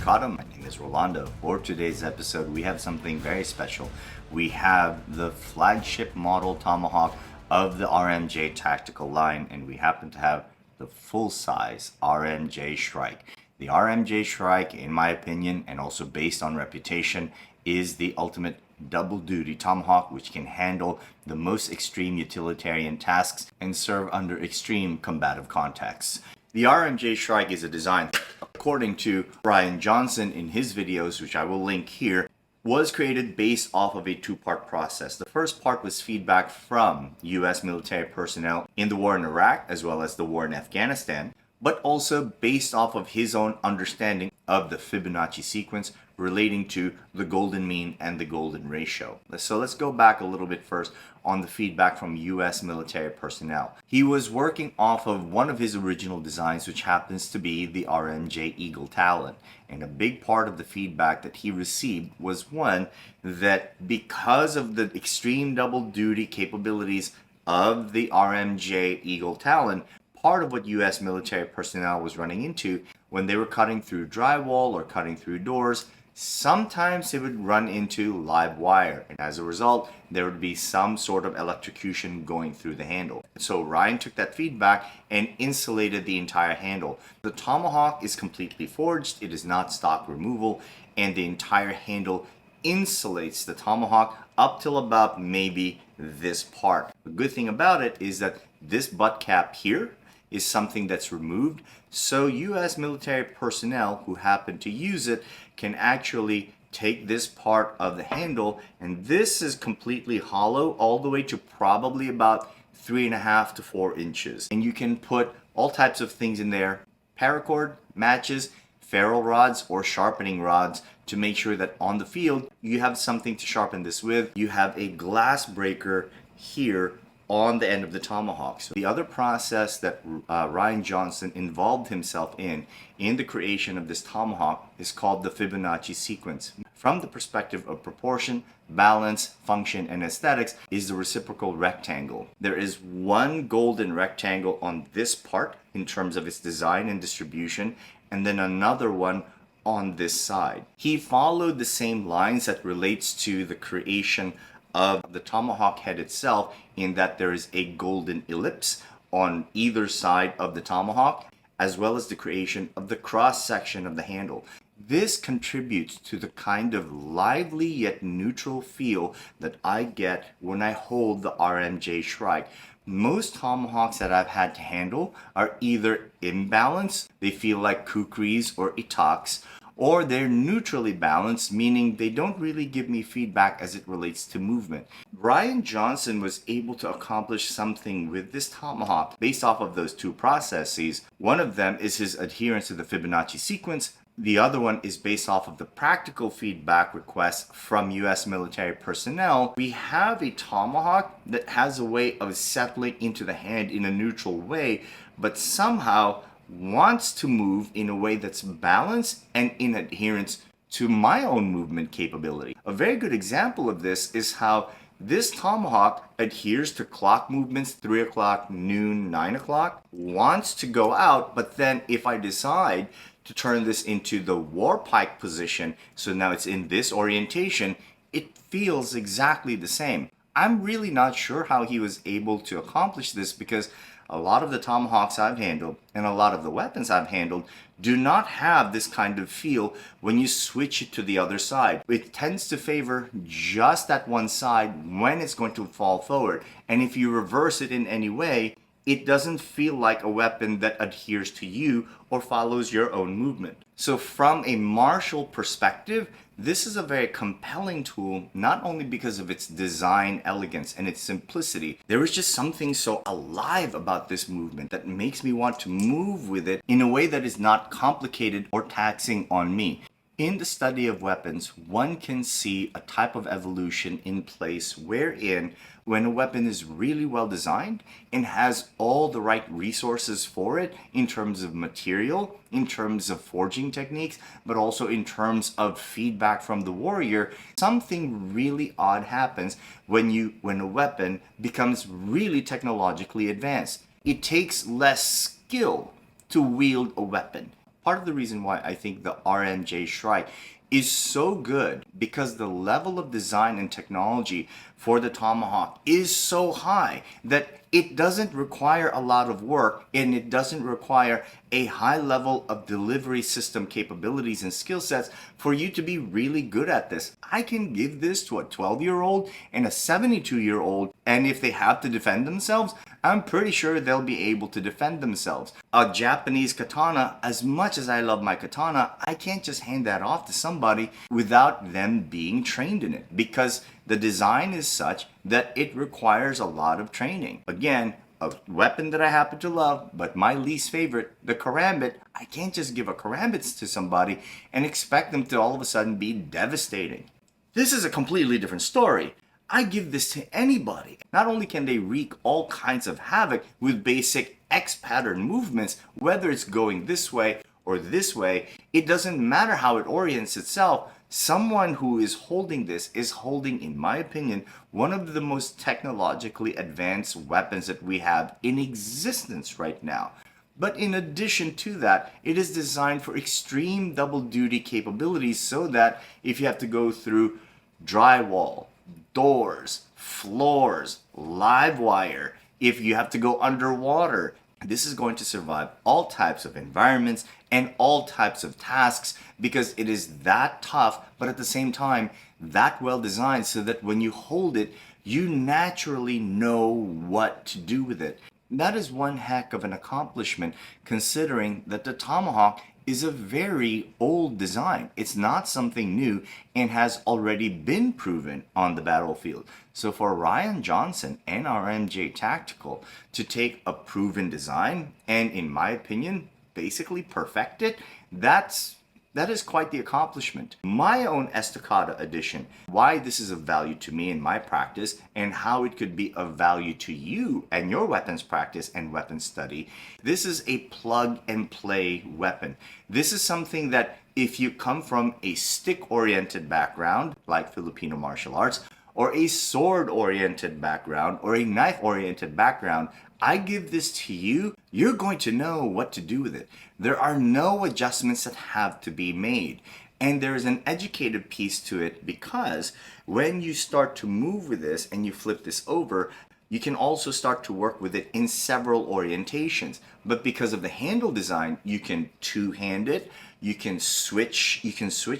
Estocada. My name is Rolando. For today's episode, we have something very special. We have the flagship model Tomahawk of the RMJ Tactical line, and we happen to have the full-size RMJ Shrike. The RMJ Shrike, in my opinion, and also based on reputation, is the ultimate double-duty Tomahawk, which can handle the most extreme utilitarian tasks and serve under extreme combative contexts. The RMJ Shrike is a design, according to Ryan Johnson in his videos, which I will link here, was created based off of a two-part process. The first part was feedback from US military personnel in the war in Iraq as well as the war in Afghanistan, but also based off of his own understanding of the Fibonacci sequence relating to the golden mean and the golden ratio. So let's go back a little bit first on the feedback from US military personnel. He was working off of one of his original designs, which happens to be the RMJ Eagle Talon. And a big part of the feedback that he received was one, that because of the extreme double duty capabilities of the RMJ Eagle Talon, part of what US military personnel was running into when they were cutting through drywall or cutting through doors, sometimes they would run into live wire, and as a result there would be some sort of electrocution going through the handle. So Ryan took that feedback and insulated the entire handle. The Tomahawk is completely forged, it is not stock removal, and the entire handle insulates the Tomahawk up till about maybe this part. The good thing about it is that this butt cap here is something that's removed, so US military personnel who happen to use it can actually take this part of the handle, and this is completely hollow all the way to probably about 3.5 to 4 inches, and you can put all types of things in there: paracord, matches, ferrule rods, or sharpening rods, to make sure that on the field you have something to sharpen this with. You have a glass breaker here on the end of the Tomahawk. So the other process that Ryan Johnson involved himself in the creation of this Tomahawk is called the Fibonacci sequence. From the perspective of proportion, balance, function, and aesthetics, is the reciprocal rectangle. There is one golden rectangle on this part in terms of its design and distribution, and then another one on this side. He followed the same lines that relates to the creation of the Tomahawk head itself, in that there is a golden ellipse on either side of the Tomahawk, as well as the creation of the cross section of the handle. This contributes to the kind of lively yet neutral feel that I get when I hold the RMJ Shrike. Most Tomahawks that I've had to handle are either imbalanced, they feel like kukris or itaks, or they're neutrally balanced, meaning they don't really give me feedback as it relates to movement. Ryan Johnson was able to accomplish something with this Tomahawk based off of those two processes. One of them is his adherence to the Fibonacci sequence. The other one is based off of the practical feedback requests from US military personnel. We have a Tomahawk that has a way of settling into the hand in a neutral way, but somehow wants to move in a way that's balanced and in adherence to my own movement capability. A very good example of this is how this Tomahawk adheres to clock movements: 3 o'clock, noon, 9 o'clock, wants to go out, but then if I decide to turn this into the war pike position, so now it's in this orientation, it feels exactly the same. I'm really not sure how he was able to accomplish this, because a lot of the Tomahawks I've handled and a lot of the weapons I've handled do not have this kind of feel when you switch it to the other side. It tends to favor just that one side when it's going to fall forward, and if you reverse it in any way, it doesn't feel like a weapon that adheres to you or follows your own movement. So from a martial perspective, this is a very compelling tool, not only because of its design elegance and its simplicity. There is just something so alive about this movement that makes me want to move with it in a way that is not complicated or taxing on me. In the study of weapons, one can see a type of evolution in place wherein when a weapon is really well designed and has all the right resources for it in terms of material, in terms of forging techniques, but also in terms of feedback from the warrior, something really odd happens when a weapon becomes really technologically advanced. It takes less skill to wield a weapon. Part of the reason why I think the RMJ Shrike is so good because the level of design and technology for the Tomahawk is so high that it doesn't require a lot of work and it doesn't require a high level of delivery system capabilities and skill sets for you to be really good at this. I can give this to a 12-year-old and a 72-year-old, and if they have to defend themselves, I'm pretty sure they'll be able to defend themselves. A Japanese katana, as much as I love my katana, I can't just hand that off to somebody without them being trained in it because the design is such that it requires a lot of training. Again, a weapon that I happen to love, but my least favorite, the karambit, I can't just give a karambit to somebody and expect them to all of a sudden be devastating. This is a completely different story. I give this to anybody. Not only can they wreak all kinds of havoc with basic X pattern movements, whether it's going this way or this way, it doesn't matter how it orients itself. Someone who is holding this is holding, in my opinion, one of the most technologically advanced weapons that we have in existence right now. But in addition to that, it is designed for extreme double duty capabilities so that if you have to go through drywall, doors, floors, live wire, if you have to go underwater, this is going to survive all types of environments and all types of tasks because it is that tough, but at the same time, that well designed so that when you hold it, you naturally know what to do with it. That is one heck of an accomplishment considering that the Tomahawk is a very old design. It's not something new and has already been proven on the battlefield. So for Ryan Johnson and RMJ Tactical to take a proven design and, in my opinion, basically perfect it, that is quite the accomplishment. My own Estocada edition, why this is of value to me in my practice and how it could be of value to you and your weapons practice and weapons study. This is a plug and play weapon. This is something that if you come from a stick-oriented background, like Filipino martial arts, or a sword-oriented background, or a knife-oriented background, I give this to you, you're going to know what to do with it. There are no adjustments that have to be made. And there is an educated piece to it because when you start to move with this and you flip this over, you can also start to work with it in several orientations. But because of the handle design, you can two-hand it, you can switch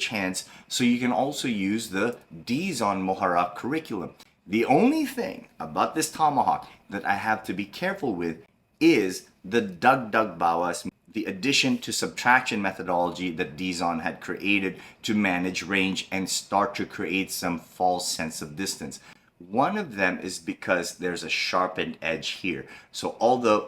hands, so you can also use the Dizon Moharap curriculum. The only thing about this Tomahawk that I have to be careful with is the dagdag bawas, the addition to subtraction methodology that Dizon had created to manage range and start to create some false sense of distance. One of them is because there's a sharpened edge here. So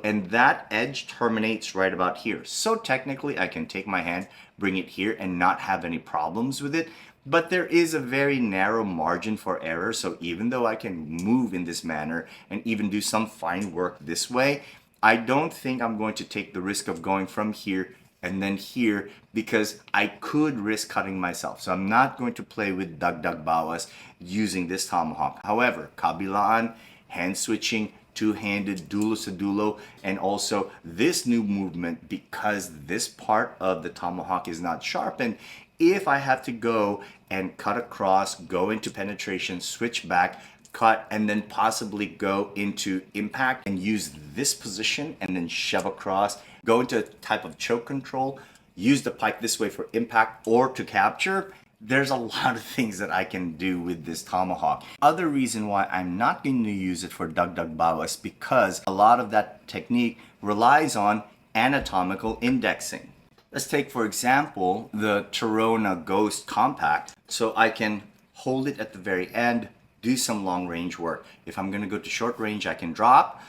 and that edge terminates right about here. So technically I can take my hand, bring it here and not have any problems with it. But there is a very narrow margin for error. So even though I can move in this manner and even do some fine work this way, I don't think I'm going to take the risk of going from here and then here because I could risk cutting myself. So I'm not going to play with dagdag bawas using this Tomahawk. However, kabilaan, hand switching, two-handed, dulo sa dulo, and also this new movement, because this part of the Tomahawk is not sharpened, if I have to go and cut across, go into penetration, switch back, cut, and then possibly go into impact and use this position and then shove across, go into a type of choke control, use the pike this way for impact or to capture, there's a lot of things that I can do with this Tomahawk. Other reason why I'm not going to use it for dagdag bawas because a lot of that technique relies on anatomical indexing. Let's take, for example, the Torona Ghost Compact. So I can hold it at the very end, do some long range work. If I'm going to go to short range, I can drop,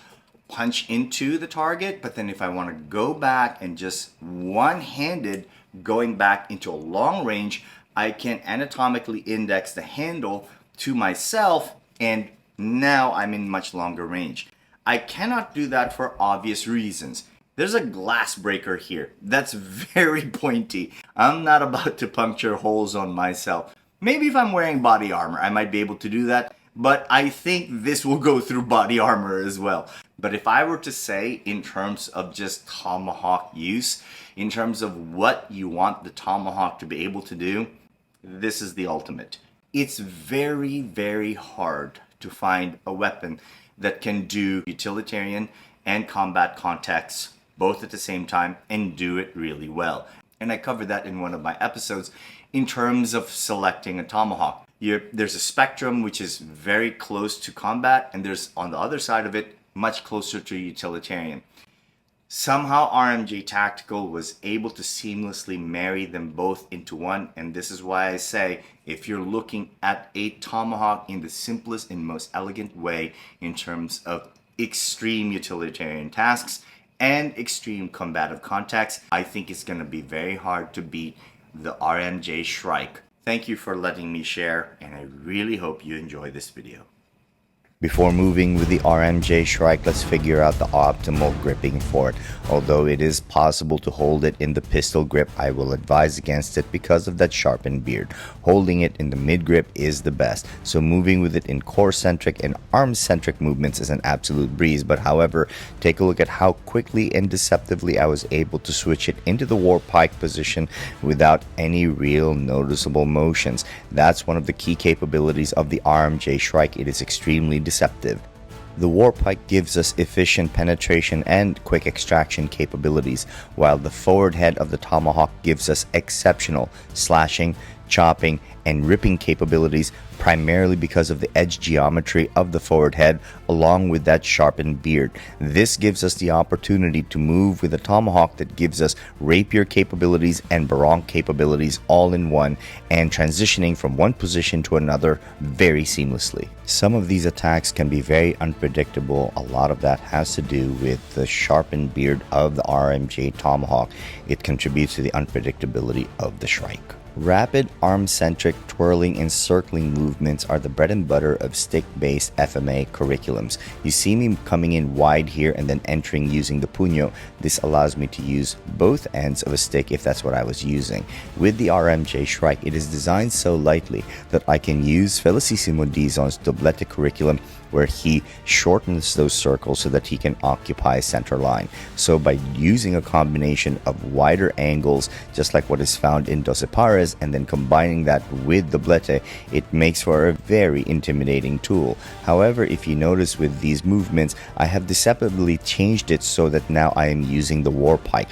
punch into the target, but then if I want to go back and just one-handed going back into a long range, I can anatomically index the handle to myself, and now I'm in much longer range. I cannot do that for obvious reasons. There's a glass breaker here that's very pointy. I'm not about to puncture holes on myself. Maybe if I'm wearing body armor, I might be able to do that. but I think this will go through body armor as well. But if I were to say in terms of just tomahawk use, in terms of what you want the tomahawk to be able to do, this is the ultimate. It's very, very hard to find a weapon that can do utilitarian and combat contexts both at the same time and do it really well. And I covered that in one of my episodes in terms of selecting a tomahawk. There's a spectrum which is very close to combat, and there's on the other side of it much closer to utilitarian. Somehow RMJ Tactical was able to seamlessly marry them both into one, and this is why I say if you're looking at a tomahawk in the simplest and most elegant way in terms of extreme utilitarian tasks and extreme combative contexts, I think it's going to be very hard to beat the RMJ Shrike. Thank you for letting me share, and I really hope you enjoy this video. Before moving with the RMJ Shrike, let's figure out the optimal gripping for it. Although it is possible to hold it in the pistol grip, I will advise against it because of that sharpened beard. Holding it in the mid grip is the best, so moving with it in core-centric and arm-centric movements is an absolute breeze. But however, take a look at how quickly and deceptively I was able to switch it into the war pike position without any real noticeable motions. That's one of the key capabilities of the RMJ Shrike. It is extremely deceptive. The Warpike gives us efficient penetration and quick extraction capabilities, while the forward head of the Tomahawk gives us exceptional slashing, chopping, and ripping capabilities, primarily because of the edge geometry of the forward head along with that sharpened beard. This gives us the opportunity to move with a tomahawk that gives us rapier capabilities and barong capabilities all in one, and transitioning from one position to another very seamlessly. Some of these attacks can be very unpredictable. A lot of that has to do with the sharpened beard of the RMJ Tomahawk. It contributes to the unpredictability of the Shrike. Rapid, arm-centric, twirling, and circling movements are the bread and butter of stick-based FMA curriculums. You see me coming in wide here and then entering using the puño. This allows me to use both ends of a stick if that's what I was using. With the RMJ Shrike, it is designed so lightly that I can use Felicissimo Dizon's doblete curriculum, where he shortens those circles so that he can occupy center line. So by using a combination of wider angles, just like what is found in 12 pares, and then combining that with the doblete, it makes for a very intimidating tool. However, if you notice with these movements, I have deceptively changed it so that now I am using the war pike.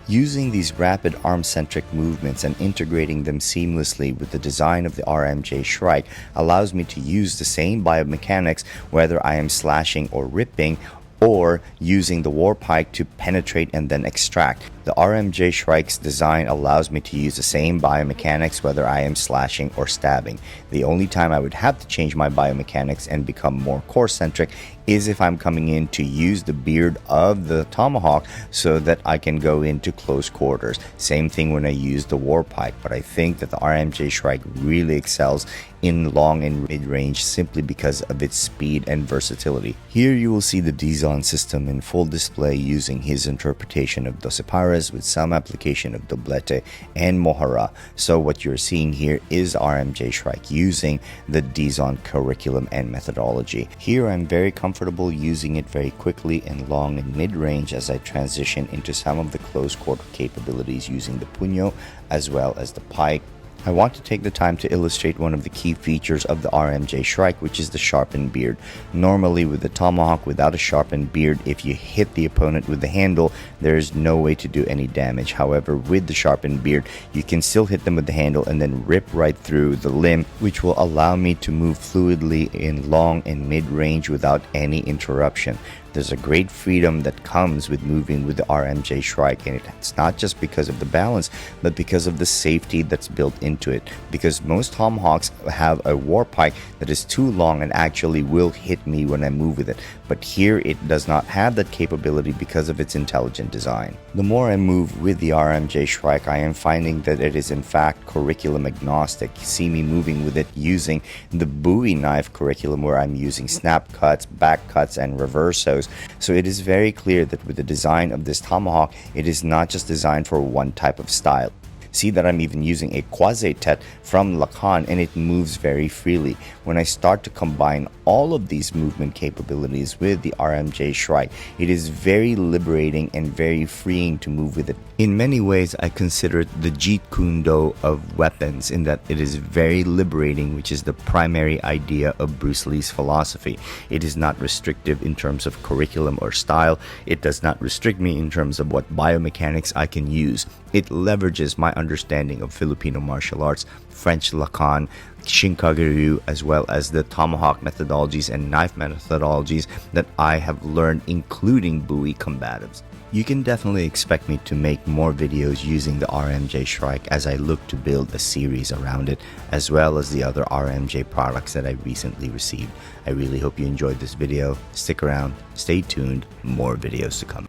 Using these rapid arm-centric movements and integrating them seamlessly with the design of the RMJ Shrike allows me to use the same biomechanics whether I am slashing or ripping, or using the war pike to penetrate and then extract. The RMJ Shrike's design allows me to use the same biomechanics whether I am slashing or stabbing. The only time I would have to change my biomechanics and become more core-centric is if I'm coming in to use the beard of the Tomahawk so that I can go into close quarters. Same thing when I use the war pike, but I think that the RMJ Shrike really excels in long and mid-range simply because of its speed and versatility. Here you will see the Dizon system in full display using his interpretation of 12 pares with some application of doblete and mohara. So what you're seeing here is RMJ Shrike using the Dizon curriculum and methodology. Here I'm very comfortable using it very quickly in long and mid-range as I transition into some of the close quarter capabilities using the puño as well as the pike. I want to take the time to illustrate one of the key features of the RMJ Shrike, which is the sharpened beard. Normally with the Tomahawk without a sharpened beard, if you hit the opponent with the handle, there is no way to do any damage. However, with the sharpened beard, you can still hit them with the handle and then rip right through the limb, which will allow me to move fluidly in long and mid-range without any interruption. There's a great freedom that comes with moving with the RMJ Shrike, and it's not just because of the balance, but because of the safety that's built into it. Because most Tomahawks have a war pike that is too long and actually will hit me when I move with it, but here it does not have that capability because of its intelligent design. The more I move with the RMJ Shrike, I am finding that it is in fact curriculum agnostic. You see me moving with it using the Bowie knife curriculum, where I'm using snap cuts, back cuts, and reversos. So it is very clear that with the design of this Tomahawk, it is not just designed for one type of style. See that I'm even using a quasi-tet from Lacan, and it moves very freely. When I start to combine all of these movement capabilities with the RMJ Shrike, it is very liberating and very freeing to move with it. In many ways, I consider it the Jeet Kune Do of weapons, in that it is very liberating, which is the primary idea of Bruce Lee's philosophy. It is not restrictive in terms of curriculum or style. It does not restrict me in terms of what biomechanics I can use. It leverages my understanding of Filipino martial arts, French Lacan, Shinkaguryu, as well as the tomahawk methodologies and knife methodologies that I have learned, including buoy combatives. You can definitely expect me to make more videos using the RMJ Shrike as I look to build a series around it, as well as the other RMJ products that I recently received. I really hope you enjoyed this video. Stick around, stay tuned, more videos to come.